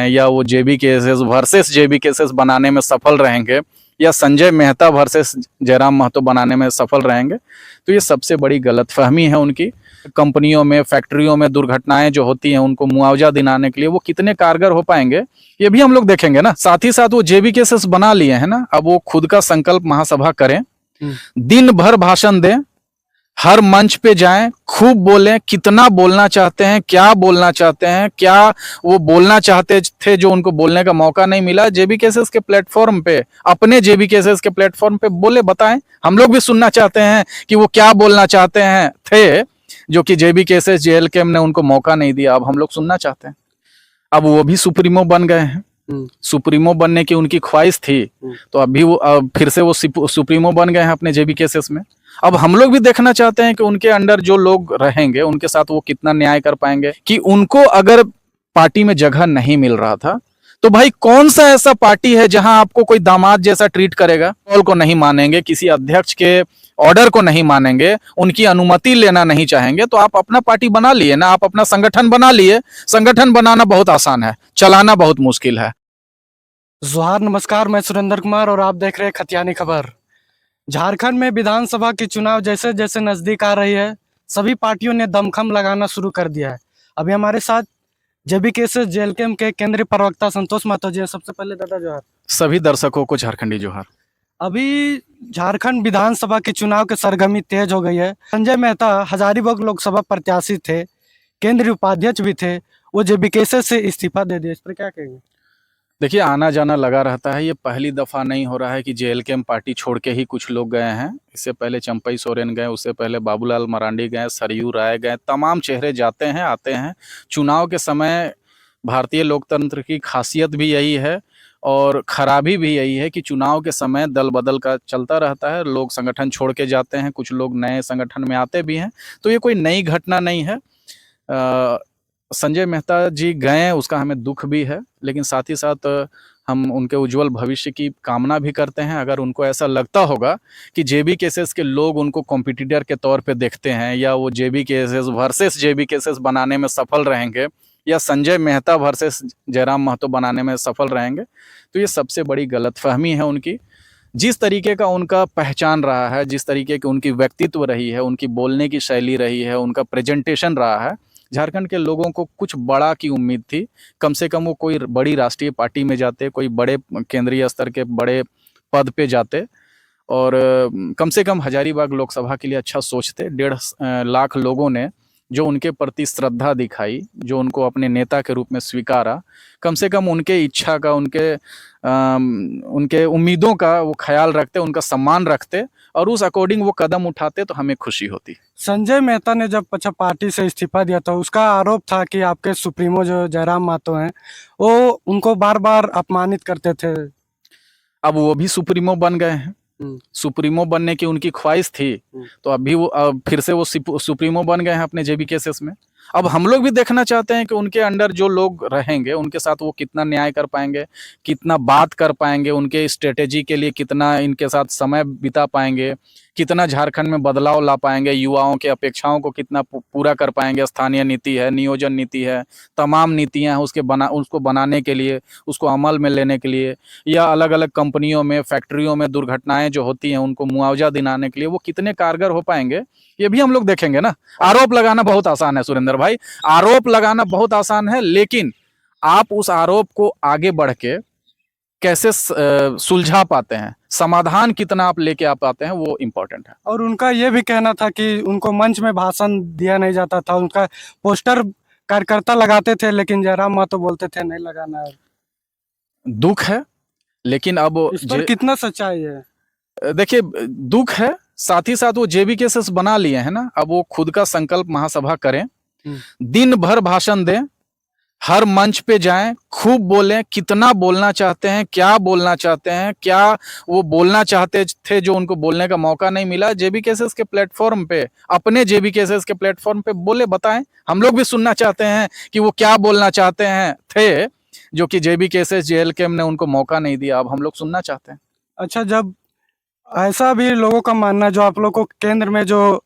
हैं या वो जेबी केसेस वर्सेस जेबी केसेस बनाने में सफल रहेंगे या संजय मेहता वर्सेस जयराम महतो बनाने में सफल रहेंगे, तो ये सबसे बड़ी गलतफहमी है उनकी। कंपनियों में, फैक्ट्रियों में दुर्घटनाएं जो होती हैं उनको मुआवजा दिलाने के लिए वो कितने कारगर हो पाएंगे, ये भी हम लोग देखेंगे ना। साथ ही साथ वो जेबी केसेस बना लिए हैं ना, अब वो खुद का संकल्प महासभा करें, दिन भर भाषण दें, हर मंच पे जाएं, खूब बोलें, कितना बोलना चाहते हैं, क्या बोलना चाहते हैं, क्या वो बोलना चाहते थे जो उनको बोलने का मौका नहीं मिला। जेबी केसेस के प्लेटफॉर्म पे, अपने जेबी केसेस के प्लेटफॉर्म पे बोले, बताएं। हम लोग भी सुनना चाहते हैं कि वो क्या बोलना चाहते हैं थे जो कि जेबी केसेस जेएलकेम ने उनको मौका नहीं दिया। अब हम लोग सुनना चाहते हैं। अब वो भी सुप्रीमो बन गए हैं, सुप्रीमो बनने की उनकी ख्वाहिश थी, तो अभी वो फिर से वो सुप्रीमो बन गए हैं अपने जेबी केसेस में। अब हम लोग भी देखना चाहते हैं कि उनके अंडर जो लोग रहेंगे उनके साथ वो कितना न्याय कर पाएंगे। कि उनको अगर पार्टी में जगह नहीं मिल रहा था तो भाई कौन सा ऐसा पार्टी है जहां आपको कोई दामाद जैसा ट्रीट करेगा। कॉल को नहीं मानेंगे, किसी अध्यक्ष के ऑर्डर को नहीं मानेंगे, उनकी अनुमति लेना नहीं चाहेंगे, तो आप अपना पार्टी बना लिए ना, आप अपना संगठन बना लिए। संगठन बनाना बहुत आसान है, चलाना बहुत मुश्किल है। जोहार, नमस्कार। मैं सुरेंद्र कुमार और आप देख रहे हैं खतियानी खबर। झारखंड में विधानसभा के चुनाव जैसे जैसे नजदीक आ रही है, सभी पार्टियों ने दमखम लगाना शुरू कर दिया है। अभी हमारे साथ जेबी केसेस जेएलकेम के केंद्रीय प्रवक्ता संतोष महतो जी हैं। सबसे पहले दादा जोहार। सभी दर्शकों को झारखंडी जोहार। अभी झारखंड विधानसभा के चुनाव की सरगर्मी तेज हो गई है। संजय मेहता हजारीबाग लोकसभा प्रत्याशी थे, केंद्रीय उपाध्यक्ष भी थे, वो जेबी केसेस से इस्तीफा दे दिया। इस पर क्या कहेंगे? देखिए, आना जाना लगा रहता है। ये पहली दफा नहीं हो रहा है कि जेएलकेम पार्टी छोड़ के ही कुछ लोग गए हैं। इससे पहले चंपई सोरेन गए, उससे पहले बाबूलाल मरांडी गए, सरयू राय गए, तमाम चेहरे जाते हैं आते हैं। चुनाव के समय भारतीय लोकतंत्र की खासियत भी यही है और खराबी भी यही है कि चुनाव के समय दल बदल का चलता रहता है। लोग संगठन छोड़ के जाते हैं, कुछ लोग नए संगठन में आते भी हैं, तो ये कोई नई घटना नहीं है। संजय मेहता जी गए, उसका हमें दुख भी है, लेकिन साथ ही साथ हम उनके उज्जवल भविष्य की कामना भी करते हैं। अगर उनको ऐसा लगता होगा कि जेबी केसेस के लोग उनको कॉम्पिटिटर के तौर पे देखते हैं या वो जेबी केसेस वर्सेस जेबी केसेस बनाने में सफल रहेंगे या संजय मेहता वर्सेस जयराम महतो बनाने में सफल रहेंगे, तो ये सबसे बड़ी गलतफहमी है उनकी। जिस तरीके का उनका पहचान रहा है, जिस तरीके की उनकी व्यक्तित्व रही है, उनकी बोलने की शैली रही है, उनका प्रेजेंटेशन रहा है, झारखंड के लोगों को कुछ बड़ा की उम्मीद थी। कम से कम वो कोई बड़ी राष्ट्रीय पार्टी में जाते, कोई बड़े केंद्रीय स्तर के बड़े पद पे जाते और कम से कम हजारीबाग लोकसभा के लिए अच्छा सोचते। 1.5 लाख लोगों ने जो उनके प्रति श्रद्धा दिखाई, जो उनको अपने नेता के रूप में स्वीकारा, कम से कम उनके इच्छा का, उनके उम्मीदों का वो ख्याल रखते, उनका सम्मान रखते और उस अकॉर्डिंग वो कदम उठाते, तो हमें खुशी होती। संजय मेहता ने जब पार्टी से इस्तीफा दिया था, उसका आरोप था कि आपके सुप्रीमो जो जयराम महतो हैं वो उनको बार बार अपमानित करते थे। अब वो भी सुप्रीमो बन गए हैं, सुप्रीमो बनने की उनकी ख्वाहिश थी, तो अभी वो फिर से वो सुप्रीमो बन गए हैं अपने जेबी केसेस में। अब हम लोग भी देखना चाहते हैं कि उनके अंडर जो लोग रहेंगे उनके साथ वो कितना न्याय कर पाएंगे, कितना बात कर पाएंगे, उनके स्ट्रेटेजी के लिए कितना इनके साथ समय बिता पाएंगे, कितना झारखंड में बदलाव ला पाएंगे, युवाओं के अपेक्षाओं को कितना पूरा कर पाएंगे। स्थानीय नीति है, नियोजन नीति है, तमाम नीतियां हैं उसको बनाने के लिए, उसको अमल में लेने के लिए, या अलग अलग कंपनियों में, फैक्ट्रियों में दुर्घटनाएं जो होती हैं उनको मुआवजा दिलाने के लिए वो कितने कारगर हो पाएंगे, ये भी हम लोग देखेंगे ना। आरोप लगाना बहुत आसान है सुरेंद्र भाई, आरोप लगाना बहुत आसान है, लेकिन आप उस आरोप को आगे बढ़ के कैसे सुलझा पाते हैं, समाधान कितना आप लेके आ पाते हैं, वो इम्पोर्टेंट है। और उनका ये भी कहना था कि उनको मंच में भाषण दिया नहीं जाता था, उनका पोस्टर कार्यकर्ता लगाते थे, लेकिन जयराम महतो बोलते थे नहीं लगाना है। दुख है, लेकिन अब इस पर कितना सच्चाई है? देखिए, दुख है, साथ ही साथ वो जेबी केसेस बना लिए हैं ना, अब वो खुद का संकल्प महासभा करें, दिन भर भाषण दें, हर मंच पे जाएं, खूब बोलें, कितना बोलना चाहते हैं, क्या बोलना चाहते हैं, क्या वो बोलना चाहते थे जो उनको बोलने का मौका नहीं मिला। जेबी केसेस के प्लेटफॉर्म पे, अपने जेबी केसेस के प्लेटफॉर्म पे बोले, बताएं। हम लोग भी सुनना चाहते हैं कि वो क्या बोलना चाहते हैं थे जो कि जेबी केसेस जेएलकेम ने उनको मौका नहीं दिया। अब हम लोग सुनना चाहते हैं। अच्छा, जब ऐसा भी लोगों का मानना है, जो आप लोग को केंद्र में जो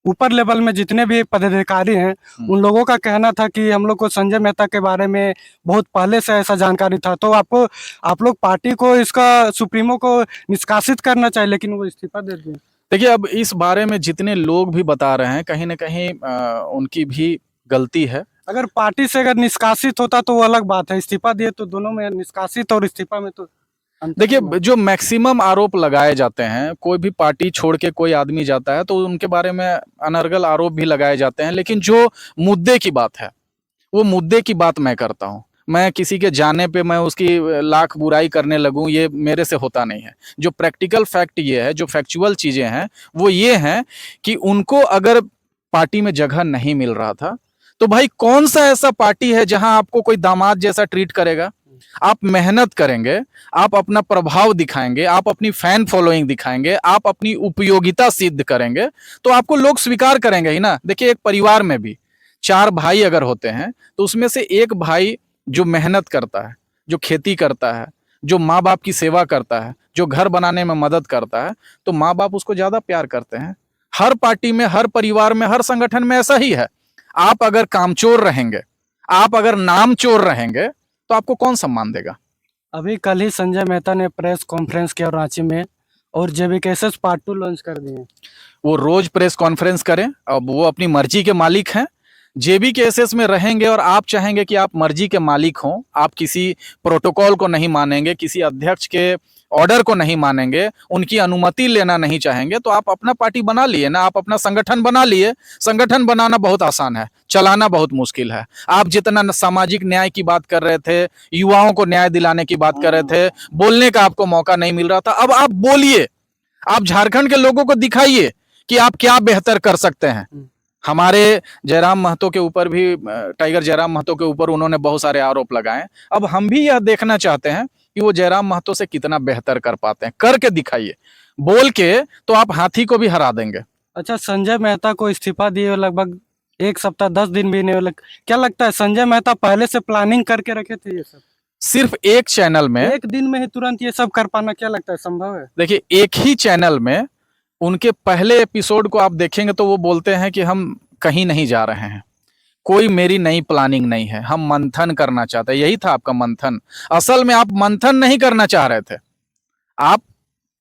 ऊपर लेवल में जितने भी पदाधिकारी हैं उन लोगों का कहना था कि हम लोग को संजय मेहता के बारे में बहुत पहले से ऐसा जानकारी था। तो आप लोग पार्टी को इसका सुप्रीमो को निष्कासित करना चाहिए, लेकिन वो इस्तीफा दे दिए। देखिए, अब इस बारे में जितने लोग भी बता रहे हैं, कहीं न कहीं उनकी भी गलती है। अगर पार्टी से अगर निष्कासित होता तो वो अलग बात है, इस्तीफा दिए तो दोनों में, निष्कासित और इस्तीफा में तो अंतर देखिए, है। जो मैक्सिमम आरोप लगाए जाते हैं, कोई भी पार्टी छोड़ के कोई आदमी जाता है तो उनके बारे में अनर्गल आरोप भी लगाए जाते हैं, लेकिन जो मुद्दे की बात है, वो मुद्दे की बात मैं करता हूँ। मैं किसी के जाने पे मैं उसकी लाख बुराई करने लगूँ, ये मेरे से होता नहीं है। जो प्रैक्टिकल फैक्ट ये है, जो फैक्चुअल चीज़ें हैं, वो ये हैं कि उनको अगर पार्टी में जगह नहीं मिल रहा था, तो भाई कौन सा ऐसा पार्टी है जहां आपको कोई दामाद जैसा ट्रीट करेगा? आप मेहनत करेंगे, आप अपना प्रभाव दिखाएंगे, आप अपनी फैन फॉलोइंग दिखाएंगे, आप अपनी उपयोगिता सिद्ध करेंगे, तो आपको लोग स्वीकार करेंगे ही ना। देखिए, एक परिवार में भी 4 भाई अगर होते हैं, तो उसमें से एक भाई जो मेहनत करता है, जो खेती करता है, जो माँ-बाप की सेवा करता है, जो घर बनाने में मदद करता है, तो माँ-बाप उसको ज़्यादा प्यार करते हैं। हर पार्टी में, हर परिवार में, हर संगठन में ऐसा ही है। आप अगर कामचोर रहेंगे, आप अगर नामचोर रहेंगे, तो आपको कौन सम्मान देगा? अभी कल ही संजय मेहता ने प्रेस कॉन्फ्रेंस किया रांची में, और जेबीकेएसएस पार्ट 2 लॉन्च कर दिए। वो रोज प्रेस कॉन्फ्रेंस करें, अब वो अपनी मर्जी के मालिक हैं। जेबीकेएसएस में रहेंगे और आप चाहेंगे कि आप मर्जी के मालिक हों, आप किसी प्रोटोकॉल को नहीं मानेंगे, किसी अध्यक्ष के ऑर्डर को नहीं मानेंगे, उनकी अनुमति लेना नहीं चाहेंगे, तो आप अपना पार्टी बना लिए ना, आप अपना संगठन बना लिए। संगठन बनाना बहुत आसान है, चलाना बहुत मुश्किल है। आप जितना सामाजिक न्याय की बात कर रहे थे, युवाओं को न्याय दिलाने की बात कर रहे थे, बोलने का आपको मौका नहीं मिल रहा था, अब आप बोलिए। आप झारखंड के लोगों को दिखाइए कि आप क्या बेहतर कर सकते हैं। हमारे जयराम महतो के ऊपर भी, टाइगर जयराम महतो के ऊपर उन्होंने बहुत सारे आरोप लगाए। अब हम भी यह देखना चाहते हैं कि वो जयराम महतो से कितना बेहतर कर पाते हैं। करके दिखाइए, बोल के तो आप हाथी को भी हरा देंगे। अच्छा, संजय मेहता को इस्तीफा दिए लगभग 1 सप्ताह 10 दिन भी नहीं हुए। क्या लगता है संजय मेहता पहले से प्लानिंग करके रखे थे ये सब? सिर्फ एक चैनल में, एक दिन में ही तुरंत ये सब कर पाना, क्या लगता है संभव है? देखिए, एक ही चैनल में उनके पहले एपिसोड को आप देखेंगे तो वो बोलते हैं कि हम कहीं नहीं जा रहे हैं, कोई मेरी नई प्लानिंग नहीं है, हम मंथन करना चाहते हैं। यही था आपका मंथन। असल में आप मंथन नहीं करना चाह रहे थे, आप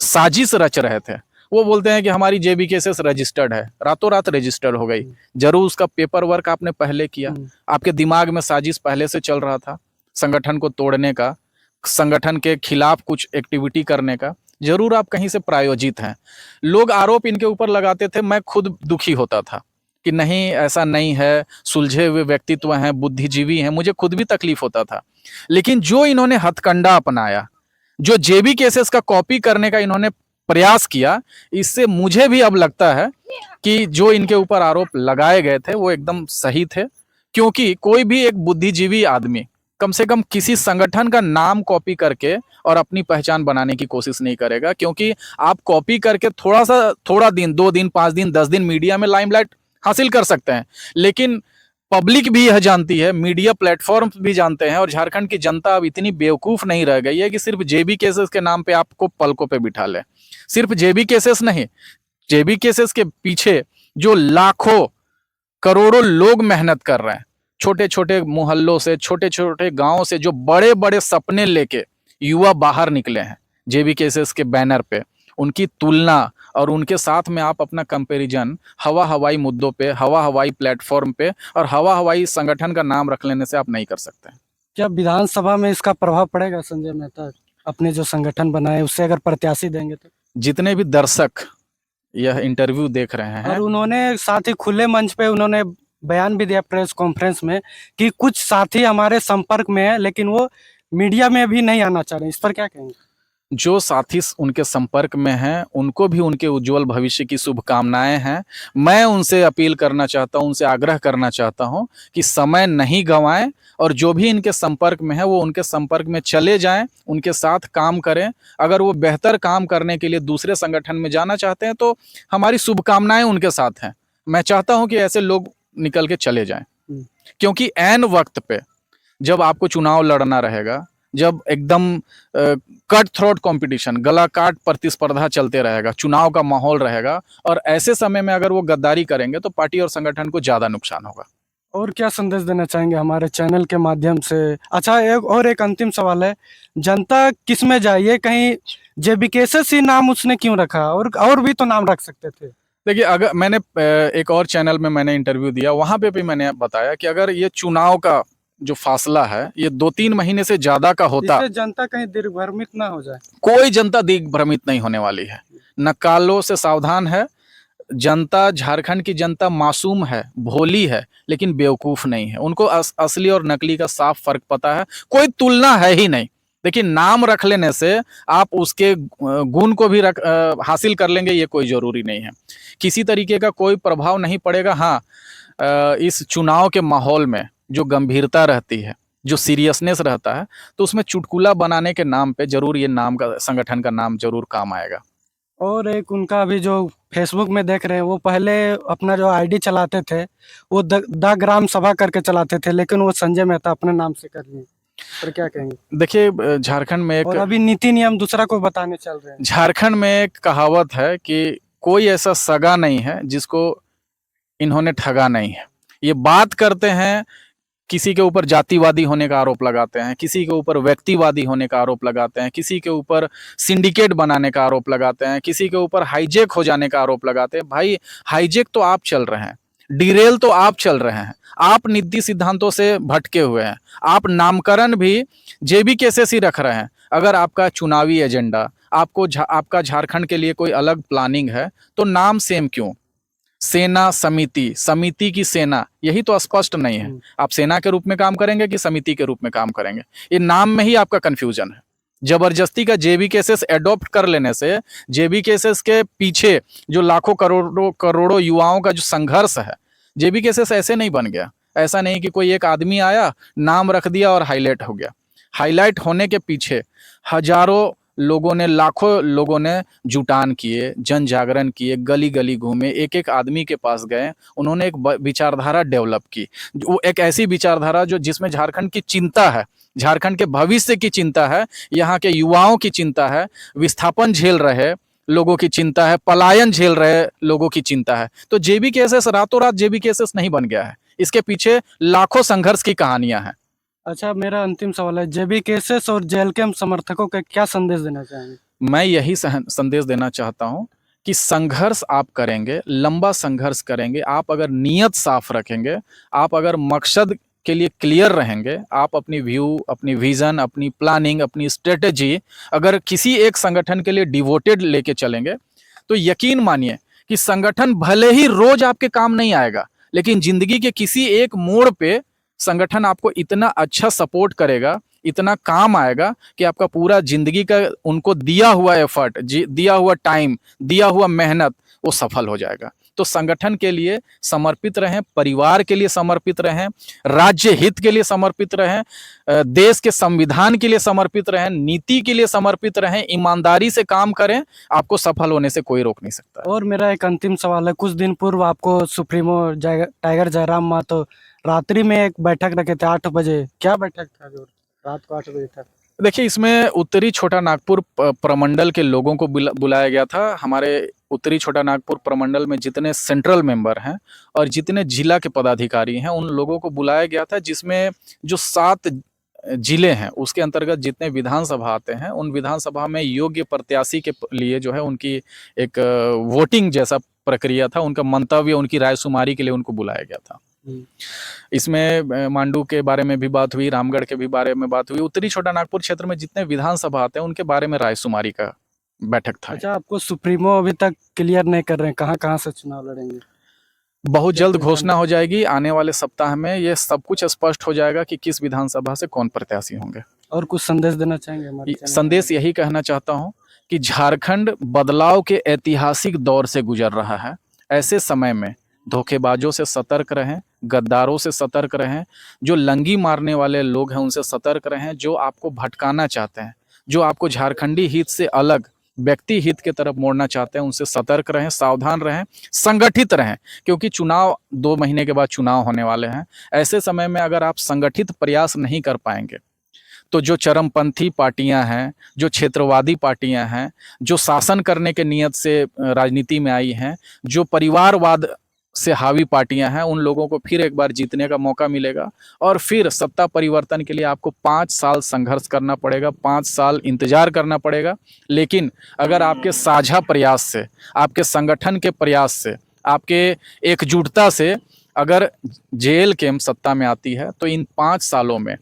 साजिश रच रहे थे। वो बोलते हैं कि हमारी जेबीकेएसएस रजिस्टर्ड है, रातों रात रजिस्टर्ड हो गई। जरूर उसका पेपर वर्क आपने पहले किया, आपके दिमाग में साजिश पहले से चल रहा था, संगठन को तोड़ने का, संगठन के खिलाफ कुछ एक्टिविटी करने का। जरूर आप कहीं से प्रायोजित हैं। लोग आरोप इनके ऊपर लगाते थे, मैं खुद दुखी होता था कि नहीं, ऐसा नहीं है, सुलझे हुए व्यक्तित्व हैं, बुद्धिजीवी हैं, मुझे खुद भी तकलीफ होता था। लेकिन जो इन्होंने हथकंडा अपनाया, जो जेबीकेएसएस का कॉपी करने का इन्होंने प्रयास किया, इससे मुझे भी अब लगता है कि जो इनके ऊपर आरोप लगाए गए थे वो एकदम सही थे। क्योंकि कोई भी एक बुद्धिजीवी आदमी कम से कम किसी संगठन का नाम कॉपी करके और अपनी पहचान बनाने की कोशिश नहीं करेगा। क्योंकि आप कॉपी करके थोड़ा दिन, 2 दिन, 5 दिन, 10 दिन मीडिया में लाइमलाइट हासिल कर सकते हैं, लेकिन पब्लिक भी यह जानती है, मीडिया प्लेटफॉर्म भी जानते हैं, और झारखंड की जनता अब इतनी बेवकूफ नहीं रह गई है कि सिर्फ जेबीकेएसएस के नाम पे आपको पलकों पे बिठा ले। सिर्फ जेबीकेएसएस नहीं, जेबीकेएसएस के पीछे जो लाखों करोड़ों लोग मेहनत कर रहे हैं, छोटे छोटे मोहल्लों से, छोटे छोटे गांवों से, जो बड़े बड़े सपने लेके युवा बाहर निकले हैं जेबीकेएसएस के बैनर पे, उनकी तुलना और उनके साथ में आप अपना कंपैरिजन हवा हवाई मुद्दों पे, हवा हवाई प्लेटफॉर्म पे और हवा हवाई संगठन का नाम रख लेने से आप नहीं कर सकते। क्या विधानसभा में इसका प्रभाव पड़ेगा? संजय मेहता अपने जो संगठन बनाए उससे अगर प्रत्याशी देंगे तो? जितने भी दर्शक यह इंटरव्यू देख रहे हैं, और उन्होंने साथ ही खुले मंच पे उन्होंने बयान भी दिया प्रेस कॉन्फ्रेंस में कि कुछ साथी हमारे संपर्क में है, लेकिन वो मीडिया में भी नहीं आना चाह रहे। इस पर क्या कहेंगे? जो साथी उनके संपर्क में हैं, उनको भी उनके उज्जवल भविष्य की शुभकामनाएं हैं। मैं उनसे अपील करना चाहता हूं, उनसे आग्रह करना चाहता हूं कि समय नहीं गंवाएं, और जो भी इनके संपर्क में है वो उनके संपर्क में चले जाएं, उनके साथ काम करें। अगर वो बेहतर काम करने के लिए दूसरे संगठन में जाना चाहते हैं तो हमारी शुभकामनाएं उनके साथ हैं। मैं चाहता हूं कि ऐसे लोग निकल के चले जाएं, क्योंकि ऐन वक्त पे जब आपको चुनाव लड़ना रहेगा, जब एकदम कट थ्रोट कंपटीशन, गला काट प्रतिस्पर्धा चलते रहेगा, चुनाव का माहौल रहेगा, और ऐसे समय में अगर वो गद्दारी करेंगे तो पार्टी और संगठन को ज्यादा नुकसान होगा। और क्या संदेश देना चाहेंगे हमारे चैनल के माध्यम से? अच्छा, एक अंतिम सवाल है, जनता किस में जाए? ये कहीं जेबीकेएसएस ही नाम उसने क्यों रखा? और भी तो नाम रख सकते थे। देखिए, अगर मैंने एक और चैनल में मैंने इंटरव्यू दिया, वहां पे भी मैंने बताया कि अगर ये चुनाव का जो फासला है ये 2-3 महीने से ज्यादा का होता, इससे जनता कहीं दिग्भ्रमित ना हो जाए। कोई जनता दिग्भ्रमित नहीं होने वाली है। नकालों से सावधान है जनता। झारखंड की जनता मासूम है, भोली है, लेकिन बेवकूफ नहीं है। उनको असली और नकली का साफ फर्क पता है, कोई तुलना है ही नहीं। देखिए, नाम रख लेने से आप उसके गुण को भी हासिल कर लेंगे, ये कोई जरूरी नहीं है। किसी तरीके का कोई प्रभाव नहीं पड़ेगा। हाँ, इस चुनाव के माहौल में जो गंभीरता रहती है, जो सीरियसनेस रहता है, तो उसमें चुटकुला बनाने के नाम पे जरूर ये नाम का, संगठन का नाम जरूर काम आएगा। और एक उनका अभी जो फेसबुक में देख रहे हैं, वो पहले अपना जो आईडी चलाते थे वो द ग्राम सभा करके चलाते थे, लेकिन वो संजय मेहता अपने नाम से कर लिए। पर क्या कहेंगे? देखिए, झारखंड में और अभी नीति नियम दूसरा को बताने चल रहे हैं। झारखंड में एक कहावत है कि कोई ऐसा सगा नहीं है जिसको इन्होंने ठगा नहीं है। ये बात करते हैं, किसी के ऊपर जातिवादी होने का आरोप लगाते हैं, किसी के ऊपर व्यक्तिवादी होने का आरोप लगाते हैं, किसी के ऊपर सिंडिकेट बनाने का आरोप लगाते हैं, किसी के ऊपर हाईजेक हो जाने का आरोप लगाते हैं। भाई, हाईजेक तो आप चल रहे हैं, डिरेल तो आप चल रहे हैं, आप नीति सिद्धांतों से भटके हुए हैं, आप नामकरण भी जेबीकेएसएस ही रख रहे हैं। अगर आपका चुनावी एजेंडा, आपका झारखंड के लिए कोई अलग प्लानिंग है, तो नाम सेम क्यों? सेना समिति, समिति की सेना, यही तो स्पष्ट नहीं है। आप सेना के रूप में काम करेंगे कि समिति के रूप में काम करेंगे? ये नाम में ही आपका कंफ्यूजन है। जबरदस्ती का जेबीकेएसएस एडॉप्ट कर लेने से जेबीकेएसएस के पीछे जो लाखों करोड़ों युवाओं का जो संघर्ष है, जेबीकेएसएस ऐसे नहीं बन गया। ऐसा नहीं कि कोई एक आदमी आया, नाम रख दिया और हाईलाइट हो गया। हाईलाइट होने के पीछे हजारों लोगों ने, लाखों लोगों ने जुटान किए, जन जागरण किए, गली गली घूमे, एक एक आदमी के पास गए, उन्होंने एक विचारधारा डेवलप की। वो एक ऐसी विचारधारा जो जिसमें झारखंड की चिंता है, झारखंड के भविष्य की चिंता है, यहाँ के युवाओं की चिंता है, विस्थापन झेल रहे लोगों की चिंता है, पलायन झेल रहे लोगों की चिंता है। तो जेबीकेएसएस रातों रात जेबीकेएसएस नहीं बन गया है, इसके पीछे लाखों संघर्ष की कहानियां हैं। अच्छा, मेरा अंतिम सवाल है, जेबीकेएसएस और जेएलकेएम समर्थकों को क्या संदेश देना चाहेंगे? मैं यही संदेश देना चाहता हूं कि संघर्ष आप करेंगे, लंबा संघर्ष करेंगे, आप अगर नीयत साफ रखेंगे, आप अगर मकसद के लिए क्लियर रहेंगे, आप अपनी व्यू, अपनी विजन, अपनी प्लानिंग, अपनी स्ट्रेटेजी अगर किसी एक संगठन के लिए डिवोटेड लेके चलेंगे, तो यकीन मानिए कि संगठन भले ही रोज आपके काम नहीं आएगा, लेकिन जिंदगी के किसी एक मोड़ पे संगठन आपको इतना अच्छा सपोर्ट करेगा, इतना काम आएगा कि आपका पूरा जिंदगी का उनको दिया हुआ एफर्ट, दिया हुआ टाइम, दिया हुआ मेहनत, वो सफल हो जाएगा। तो संगठन के लिए समर्पित रहें, परिवार के लिए समर्पित रहें, राज्य हित के लिए समर्पित रहें, देश के संविधान के लिए समर्पित रहें, नीति के लिए समर्पित रहें, ईमानदारी से काम करें, आपको सफल होने से कोई रोक नहीं सकता। और मेरा एक अंतिम सवाल है, कुछ दिन पूर्व आपको सुप्रीमो टाइगर जयराम मातो रात्रि में एक बैठक रखे थे 8 बजे, क्या बैठक था जो रात को 8 बजे था? देखिए, इसमें उत्तरी छोटा नागपुर प्रमंडल के लोगों को बुलाया गया था। हमारे उत्तरी छोटा नागपुर प्रमंडल में जितने सेंट्रल मेंबर हैं और जितने जिला के पदाधिकारी हैं, उन लोगों को बुलाया गया था, जिसमें जो 7 जिले हैं उसके अंतर्गत जितने विधानसभा आते हैं, उन विधानसभा में योग्य प्रत्याशी के लिए जो है उनकी एक वोटिंग जैसा प्रक्रिया था, उनका मंतव्य, उनकी रायशुमारी के लिए उनको बुलाया गया था। इसमें मांडू के बारे में भी बात हुई, रामगढ़ के भी बारे में बात हुई, उत्तरी छोटा नागपुर क्षेत्र में जितने विधानसभा आते हैं उनके बारे में रायशुमारी का बैठक था। अच्छा, आपको सुप्रीमो अभी तक क्लियर नहीं कर रहे हैं कहाँ कहाँ से चुनाव लड़ेंगे? बहुत जल्द घोषणा हो जाएगी, आने वाले सप्ताह में ये सब कुछ स्पष्ट हो जाएगा कि किस विधानसभा से कौन प्रत्याशी होंगे। और कुछ संदेश देना चाहेंगे हमारे चैनल? संदेश यही कहना चाहता हूँ कि झारखंड बदलाव के ऐतिहासिक दौर से गुजर रहा है। ऐसे समय में धोखेबाजों से सतर्क रहें, गद्दारों से सतर्क रहें, जो लंगी मारने वाले लोग हैं उनसे सतर्क रहें, जो आपको भटकाना चाहते हैं, जो आपको झारखंडी हित से अलग व्यक्ति हित के तरफ मोड़ना चाहते हैं, उनसे सतर्क रहें, सावधान रहें, संगठित रहें, क्योंकि चुनाव 2 महीने के बाद चुनाव होने वाले हैं। ऐसे समय में अगर आप संगठित प्रयास नहीं कर पाएंगे तो जो चरमपंथी पार्टियां हैं, जो क्षेत्रवादी पार्टियां हैं, जो शासन करने के नियत से राजनीति में आई हैं, जो परिवारवाद से हावी पार्टियां हैं, उन लोगों को फिर एक बार जीतने का मौका मिलेगा और फिर सत्ता परिवर्तन के लिए आपको 5 साल संघर्ष करना पड़ेगा, 5 साल इंतजार करना पड़ेगा। लेकिन अगर आपके साझा प्रयास से, आपके संगठन के प्रयास से, आपके एकजुटता से अगर जेएलकेएम सत्ता में आती है तो इन 5 सालों में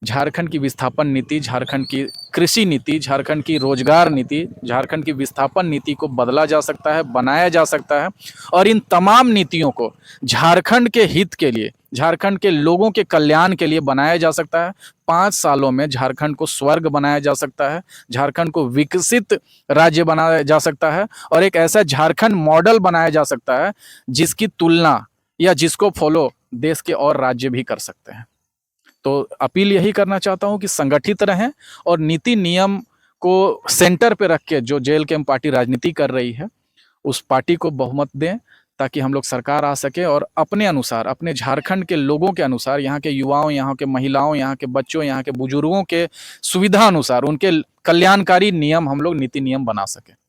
झारखंड की विस्थापन नीति, झारखंड की कृषि नीति, झारखंड की रोजगार नीति, झारखंड की विस्थापन नीति को बदला जा सकता है, बनाया जा सकता है और इन तमाम नीतियों को झारखंड के हित के लिए, झारखंड के लोगों के कल्याण के लिए बनाया जा सकता है। 5 सालों में झारखंड को स्वर्ग बनाया जा सकता है, झारखंड को विकसित राज्य बनाया जा सकता है और एक ऐसा झारखंड मॉडल बनाया जा सकता है जिसकी तुलना या जिसको फॉलो देश के और राज्य भी कर सकते हैं। तो अपील यही करना चाहता हूं कि संगठित रहें और नीति नियम को सेंटर पे रख के जो जेएलकेएम पार्टी राजनीति कर रही है उस पार्टी को बहुमत दें ताकि हम लोग सरकार आ सके और अपने अनुसार, अपने झारखंड के लोगों के अनुसार, यहाँ के युवाओं, यहाँ के महिलाओं, यहाँ के बच्चों, यहाँ के बुजुर्गों के सुविधा अनुसार उनके कल्याणकारी नियम हम लोग नीति नियम बना सके।